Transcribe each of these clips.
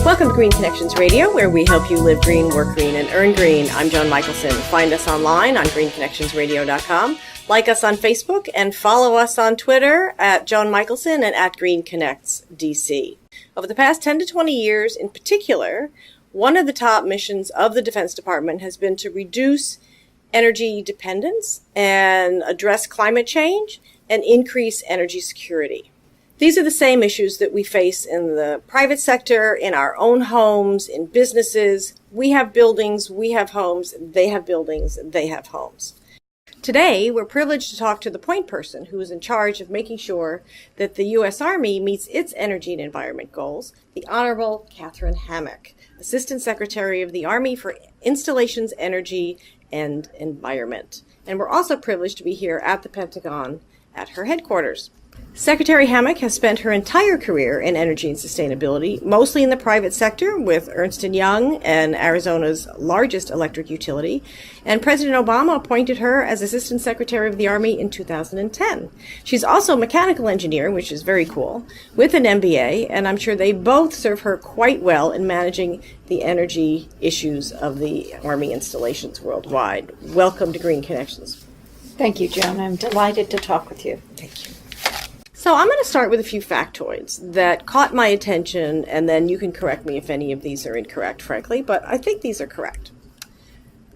Welcome to Green Connections Radio, where we help you live green, work green, and earn green. I'm Joan Michelson. Find us online on greenconnectionsradio.com. Like us on Facebook and follow us on Twitter at Joan Michelson and at Green Connects DC. Over the past 10 to 20 years in particular, one of the top missions of the Defense Department has been to reduce energy dependence and address climate change and increase energy security. These are the same issues that we face in the private sector, in our own homes, in businesses. We have buildings, we have homes, they have buildings, they have homes. Today, we're privileged to talk to the point person who is in charge of making sure that the U.S. Army meets its energy and environment goals, the Honorable Katherine Hammack, Assistant Secretary of the Army for Installations, Energy, and Environment. And we're also privileged to be here at the Pentagon at her headquarters. Secretary Hammack has spent her entire career in energy and sustainability, mostly in the private sector with Ernst & Young and Arizona's largest electric utility, and President Obama appointed her as Assistant Secretary of the Army in 2010. She's also a mechanical engineer, which is very cool, with an MBA, and I'm sure they both serve her quite well in managing the energy issues of the Army installations worldwide. Welcome to Green Connections. Thank you, Joan. I'm delighted to talk with you. Thank you. So I'm going to start with a few factoids that caught my attention, and then you can correct me if any of these are incorrect, frankly, but I think these are correct.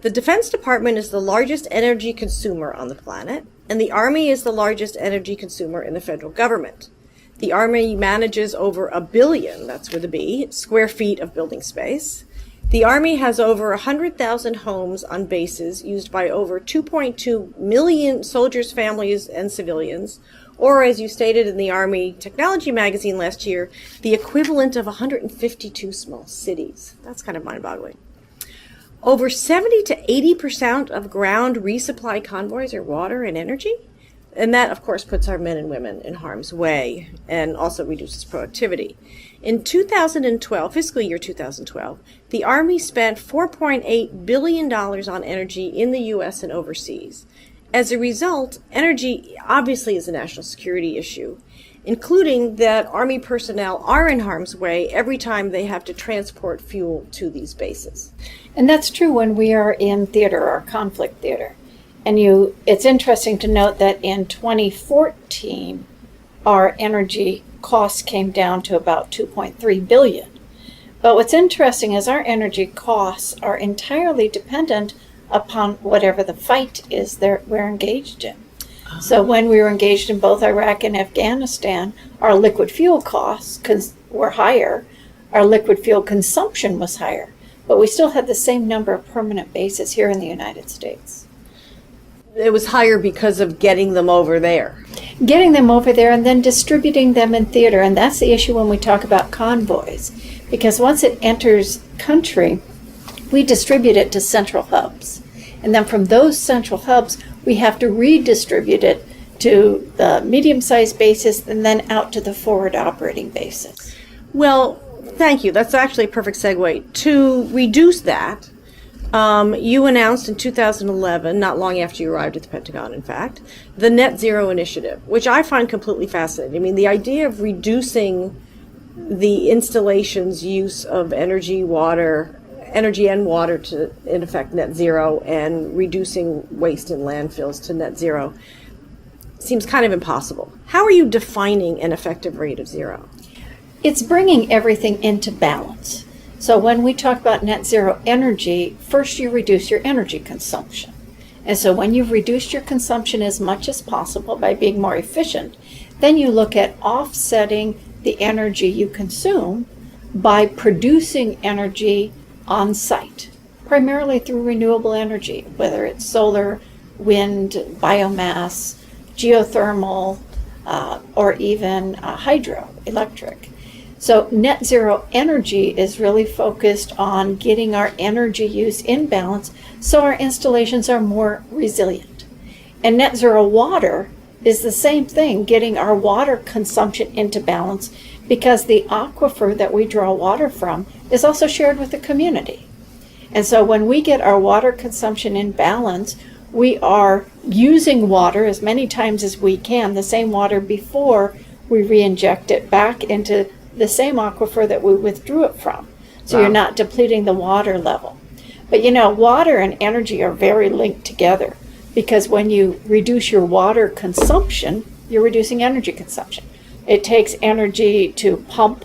The Defense Department is the largest energy consumer on the planet, and the Army is the largest energy consumer in the federal government. The Army manages over 1 billion, that's with a B, square feet of building space. The Army has over 100,000 homes on bases used by over 2.2 million soldiers, families, and civilians, or as you stated in the Army Technology magazine last year, the equivalent of 152 small cities. That's kind of mind-boggling. Over 70 to 80% of ground resupply convoys are water and energy. And that, of course, puts our men and women in harm's way and also reduces productivity. In 2012, fiscal year 2012, the Army spent $4.8 billion on energy in the U.S. and overseas. As a result, energy obviously is a national security issue, including that Army personnel are in harm's way every time they have to transport fuel to these bases. And that's true when we are in theater or conflict theater. And it's interesting to note that in 2014, our energy costs came down to about $2.3 billion. But what's interesting is our energy costs are entirely dependent upon whatever the fight is that we're engaged in. So when we were engaged in both Iraq and Afghanistan, our liquid fuel costs were higher, our liquid fuel consumption was higher, but we still had the same number of permanent bases here in the United States. It was higher because of getting them over there. Getting them over there and then distributing them in theater, and that's the issue when we talk about convoys, because once it enters country, we distribute it to central hubs. And then from those central hubs, we have to redistribute it to the medium-sized bases and then out to the forward operating bases. Well, thank you. That's actually a perfect segue. To reduce that, you announced in 2011, not long after you arrived at the Pentagon, in fact, the Net Zero Initiative, which I find completely fascinating. I mean, the idea of reducing the installation's use of energy and water to, in effect, net zero, and reducing waste in landfills to net zero seems kind of impossible. How are you defining an effective rate of zero? It's bringing everything into balance. So when we talk about net zero energy, first you reduce your energy consumption. And so when you've reduced your consumption as much as possible by being more efficient, then you look at offsetting the energy you consume by producing energy on site, primarily through renewable energy, whether it's solar, wind, biomass, geothermal, or even hydroelectric. So net zero energy is really focused on getting our energy use in balance so our installations are more resilient. And net zero water is the same thing, getting our water consumption into balance, because the aquifer that we draw water from is also shared with the community. And so when we get our water consumption in balance, we are using water as many times as we can, the same water, before we re-inject it back into the same aquifer that we withdrew it from. So you're not depleting the water level. But water and energy are very linked together, because when you reduce your water consumption, you're reducing energy consumption. It takes energy to pump,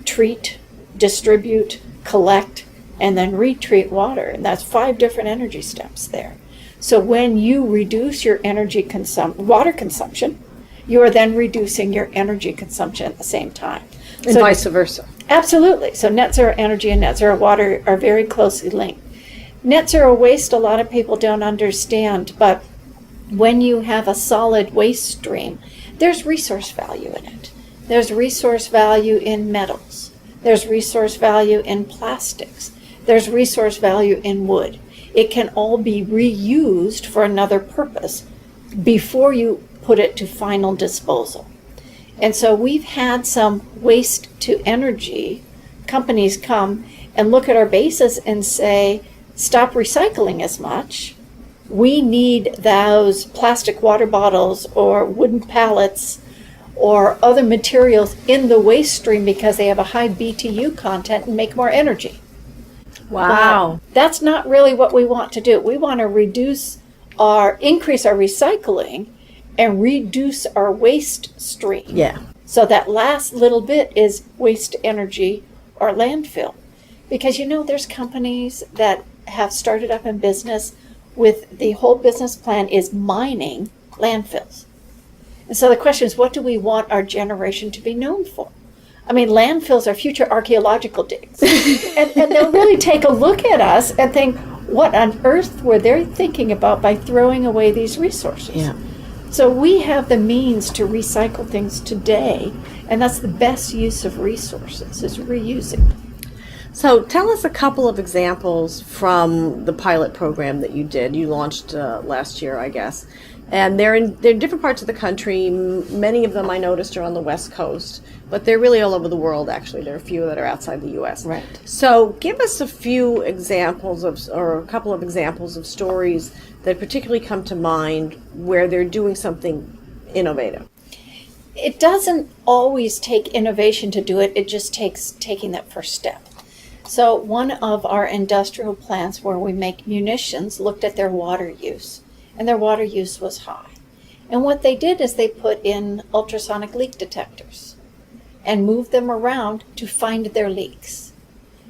treat, distribute, collect, and then retreat water. And that's 5 different energy steps there. So when you reduce your water consumption, you are then reducing your energy consumption at the same time. And vice versa. Absolutely. So net zero energy and net zero water are very closely linked. Net zero waste, a lot of people don't understand, but when you have a solid waste stream, there's resource value in it. There's resource value in metals. There's resource value in plastics. There's resource value in wood. It can all be reused for another purpose before you put it to final disposal. And so we've had some waste to energy companies come and look at our bases and say, stop recycling as much. We need those plastic water bottles or wooden pallets or other materials in the waste stream because they have a high BTU content and make more energy. Wow. But that's not really what we want to do. We want to increase our recycling and reduce our waste stream. Yeah. So that last little bit is waste energy or landfill. Because there's companies that have started up in business with the whole business plan is mining landfills. And so the question is, what do we want our generation to be known for? I mean, landfills are future archaeological digs. and they'll really take a look at us and think, what on earth were they thinking about by throwing away these resources? Yeah. So we have the means to recycle things today, and that's the best use of resources, is reusing. So tell us a couple of examples from the pilot program that you did. You launched last year, I guess. And they're in different parts of the country. Many of them I noticed are on the West Coast, but they're really all over the world, actually. There are a few that are outside the U.S. Right. So give us a few examples or a couple of examples of stories that particularly come to mind where they're doing something innovative. It doesn't always take innovation to do it. It just takes taking that first step. So one of our industrial plants where we make munitions looked at their water use, and their water use was high. And what they did is they put in ultrasonic leak detectors and moved them around to find their leaks.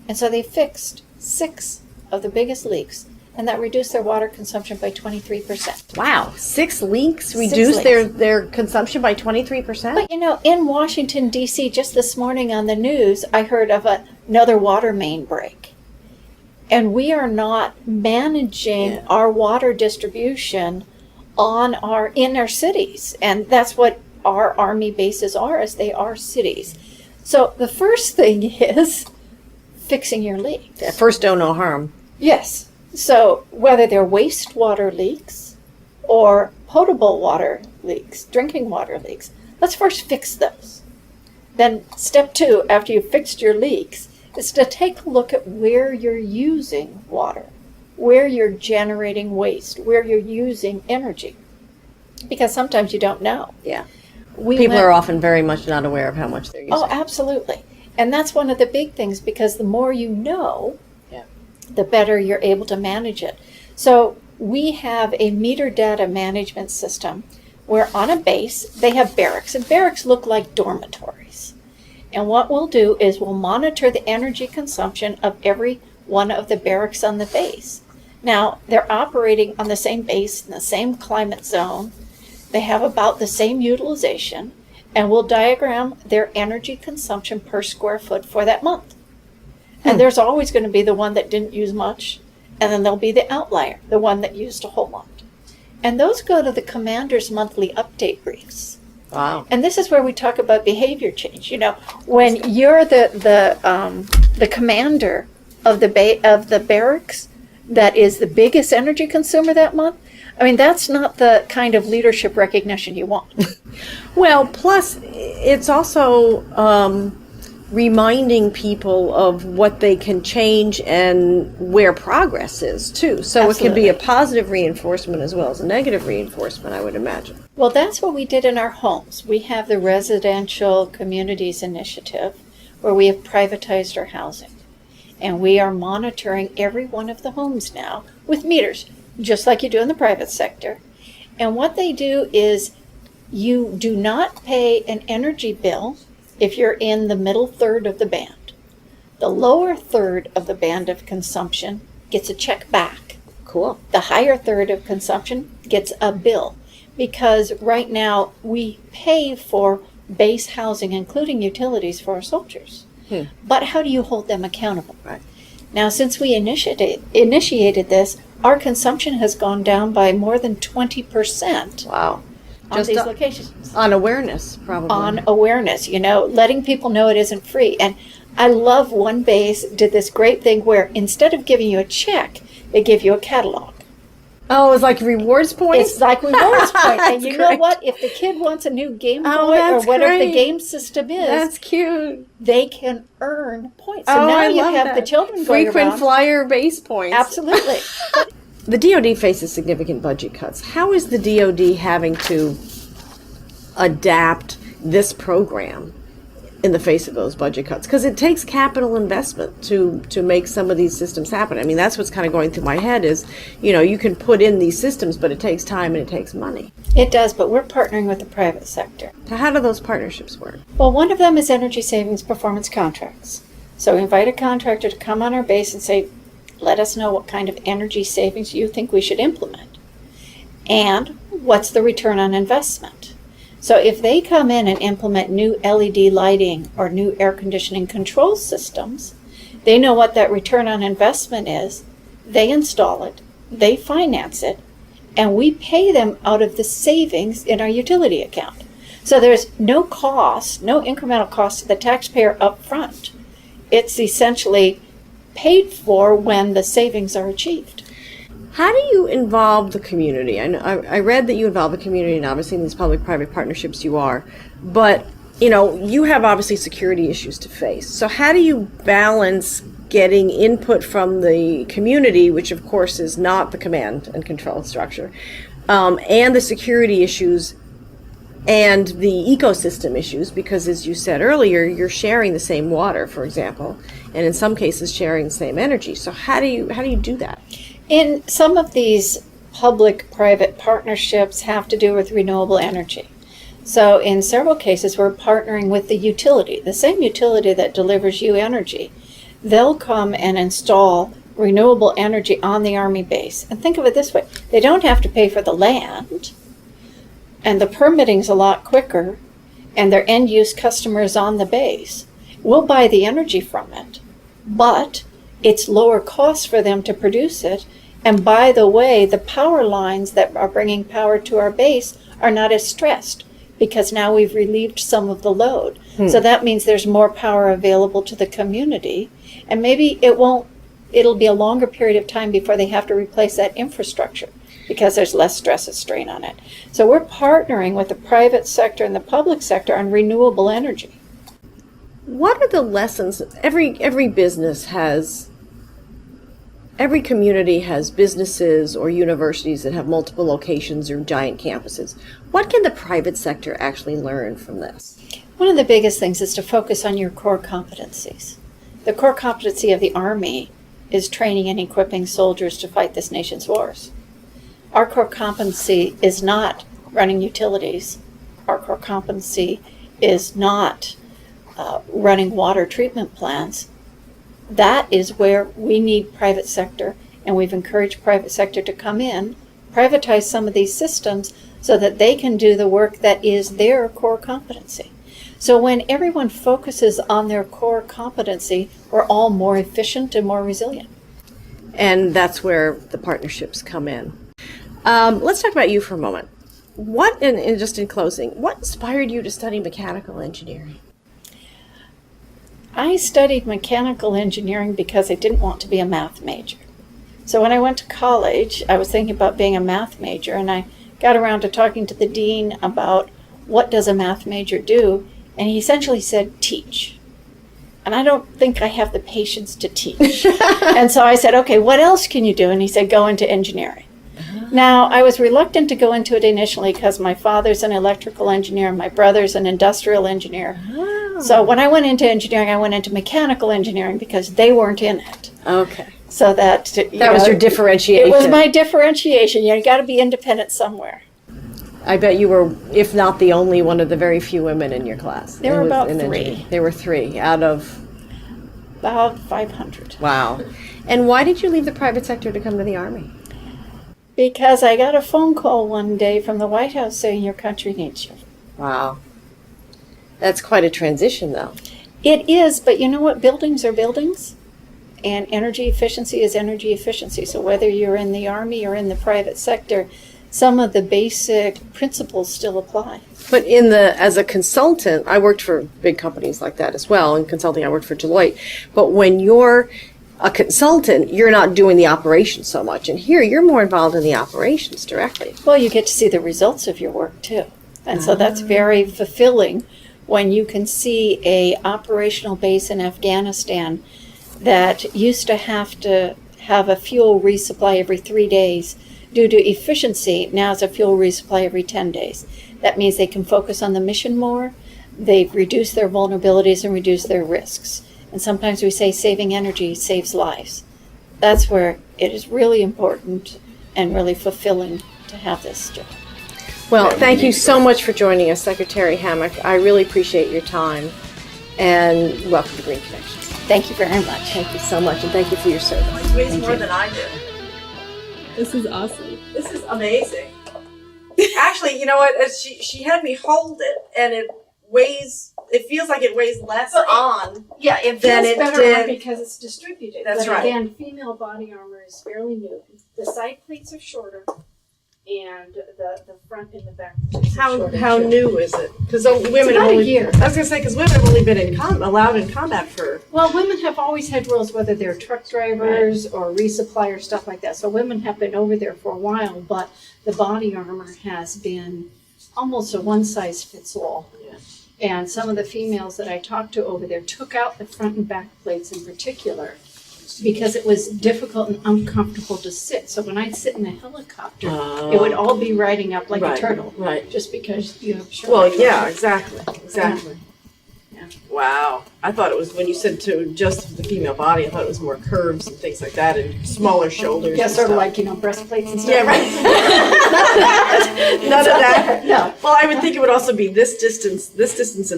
And so they fixed 6 of the biggest leaks, and that reduced their water consumption by 23%. Wow, 6 leaks reduced their consumption by 23%? But in Washington, D.C., just this morning on the news, I heard of another water main break. And we are not managing our water distribution in our cities. And that's what our Army bases are, as they are cities. So the first thing is fixing your leaks. Yeah, first, do no harm. Yes. So whether they're wastewater leaks or potable water leaks, drinking water leaks, let's first fix those. Then step 2, after you've fixed your leaks, is to take a look at where you're using water, where you're generating waste, where you're using energy. Because sometimes you don't know. Yeah. People are often very much not aware of how much they're using. Oh, absolutely. And that's one of the big things, because the more you know, the better you're able to manage it. So we have a meter data management system where on a base, they have barracks, and barracks look like dormitories. And what we'll do is we'll monitor the energy consumption of every one of the barracks on the base. Now, they're operating on the same base in the same climate zone. They have about the same utilization, and we'll diagram their energy consumption per square foot for that month. And there's always going to be the one that didn't use much, and then there'll be the outlier, the one that used a whole lot. And those go to the commander's monthly update briefs. Wow. And this is where we talk about behavior change. When you're the commander of the barracks that is the biggest energy consumer that month, I mean, that's not the kind of leadership recognition you want. Well, plus it's also reminding people of what they can change and where progress is, too. So Absolutely. It can be a positive reinforcement as well as a negative reinforcement, I would imagine. Well, that's what we did in our homes. We have the Residential Communities Initiative, where we have privatized our housing. And we are monitoring every one of the homes now with meters, just like you do in the private sector. And what they do is you do not pay an energy bill if you're in the middle third of the band. The lower third of the band of consumption gets a check back. Cool. The higher third of consumption gets a bill, because right now we pay for base housing, including utilities, for our soldiers. But how do you hold them accountable? Right. Now, since we initiated this, our consumption has gone down by more than 20%. Wow. On these locations. On awareness, probably. On awareness, letting people know it isn't free. And I love one base did this great thing where instead of giving you a check, they give you a catalog. Oh, it's like rewards points? It's like rewards points. And you know great. what? If the kid wants a new Game Boy or whatever the game system is, that's cute. They can earn points. So now you have the children going around. Frequent flyer base points. Absolutely. The DoD faces significant budget cuts. How is the DoD having to adapt this program in the face of those budget cuts? Because it takes capital investment to make some of these systems happen. I mean, that's what's kind of going through my head is, you can put in these systems, but it takes time and it takes money. It does, but we're partnering with the private sector. So how do those partnerships work? Well, one of them is energy savings performance contracts. So we invite a contractor to come on our base and say, let us know what kind of energy savings you think we should implement. And what's the return on investment? So if they come in and implement new LED lighting or new air conditioning control systems, they know what that return on investment is. They install it, they finance it, and we pay them out of the savings in our utility account. So there's no cost, no incremental cost to the taxpayer up front. It's essentially paid for when the savings are achieved. How do you involve the community? I read that you involve the community, and obviously in these public-private partnerships you are, but you have obviously security issues to face. So how do you balance getting input from the community, which of course is not the command and control structure, and the security issues and the ecosystem issues? Because as you said earlier, you're sharing the same water, for example, and in some cases sharing the same energy. So how do you do that? In some of these public-private partnerships have to do with renewable energy. So in several cases, we're partnering with the utility, the same utility that delivers you energy. They'll come and install renewable energy on the Army base. And think of it this way, they don't have to pay for the land, and the permitting's a lot quicker, and their end-use customer is on the base. We'll buy the energy from it, but it's lower cost for them to produce it. And by the way, the power lines that are bringing power to our base are not as stressed because now we've relieved some of the load. So that means there's more power available to the community. And maybe it'll be a longer period of time before they have to replace that infrastructure because there's less stress and strain on it. So we're partnering with the private sector and the public sector on renewable energy. What are the lessons? Every business has, every community has businesses or universities that have multiple locations or giant campuses. What can the private sector actually learn from this? One of the biggest things is to focus on your core competencies. The core competency of the Army is training and equipping soldiers to fight this nation's wars. Our core competency is not running utilities. Our core competency is not running water treatment plants. That is where we need private sector, and we've encouraged private sector to come in, privatize some of these systems so that they can do the work that is their core competency. So when everyone focuses on their core competency, we're all more efficient and more resilient. And that's where the partnerships come in. Let's talk about you for a moment. And just in closing, what inspired you to study mechanical engineering? I studied mechanical engineering because I didn't want to be a math major. So when I went to college, I was thinking about being a math major, and I got around to talking to the dean about what does a math major do, and he essentially said, teach. And I don't think I have the patience to teach. And so I said, okay, what else can you do? And he said, go into engineering. Now, I was reluctant to go into it initially because my father's an electrical engineer, my brother's an industrial engineer. So when I went into engineering, I went into mechanical engineering because they weren't in it. Okay. So that was your differentiation. It was my differentiation. You got to be independent somewhere. I bet you were, if not the only one of the very few women in your class. There were about 3. There were 3 out of about 500. Wow. And why did you leave the private sector to come to the Army? Because I got a phone call one day from the White House saying your country needs you. Wow. That's quite a transition, though. It is, but you know what? Buildings are buildings, and energy efficiency is energy efficiency. So whether you're in the Army or in the private sector, some of the basic principles still apply. But as a consultant, I worked for big companies like that as well. In consulting, I worked for Deloitte. But when you're a consultant, you're not doing the operations so much. And here, you're more involved in the operations directly. Well, you get to see the results of your work, too. And so that's very fulfilling when you can see a operational base in Afghanistan that used to have a fuel resupply every 3 days. Due to efficiency, now it's a fuel resupply every 10 days. That means they can focus on the mission more. They've reduced their vulnerabilities and reduced their risks. And sometimes we say saving energy saves lives. That's where it is really important and really fulfilling to have this job. Well, thank you so much for joining us, Secretary Hammack. I really appreciate your time. And welcome to Green Connections. Thank you very much. Thank you so much, and thank you for your service. It weighs more than I do. This is awesome. This is amazing. Actually, you know what? She had me hold it, and it feels like it weighs less on. Yeah, it than feels it better did. because it's distributed. That's but right. Again, female body armor is fairly new. The side plates are shorter, and the front and the back plates are shorter. How too. new is it? Because women about have a only, year. I was going to say, because women have only been allowed in combat for. Well, women have always had roles, whether they're truck drivers or resuppliers, stuff like that. So women have been over there for a while, but the body armor has been almost a one-size-fits-all. Yeah. And some of the females that I talked to over there took out the front and back plates in particular because it was difficult and uncomfortable to sit. So when I'd sit in a helicopter, it would all be riding up like a turtle. Right. Just because you have short Well, shoulders. yeah, exactly. Yeah. Wow. I thought it was, when you said to just the female body, I thought it was more curves and things like that and smaller shoulders. Yeah, and sort of stuff. like, breastplates and stuff. Yeah, right. None of that. No. Well, I would think it would also be this distance, and this distance.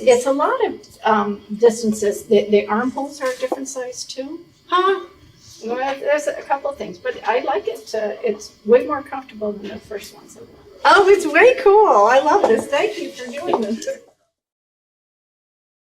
It's a lot of distances. The armholes are a different size too. Huh? Well, there's a couple of things, but I like it. It's way more comfortable than the first ones. Oh, it's way cool. I love this. Thank you for doing this.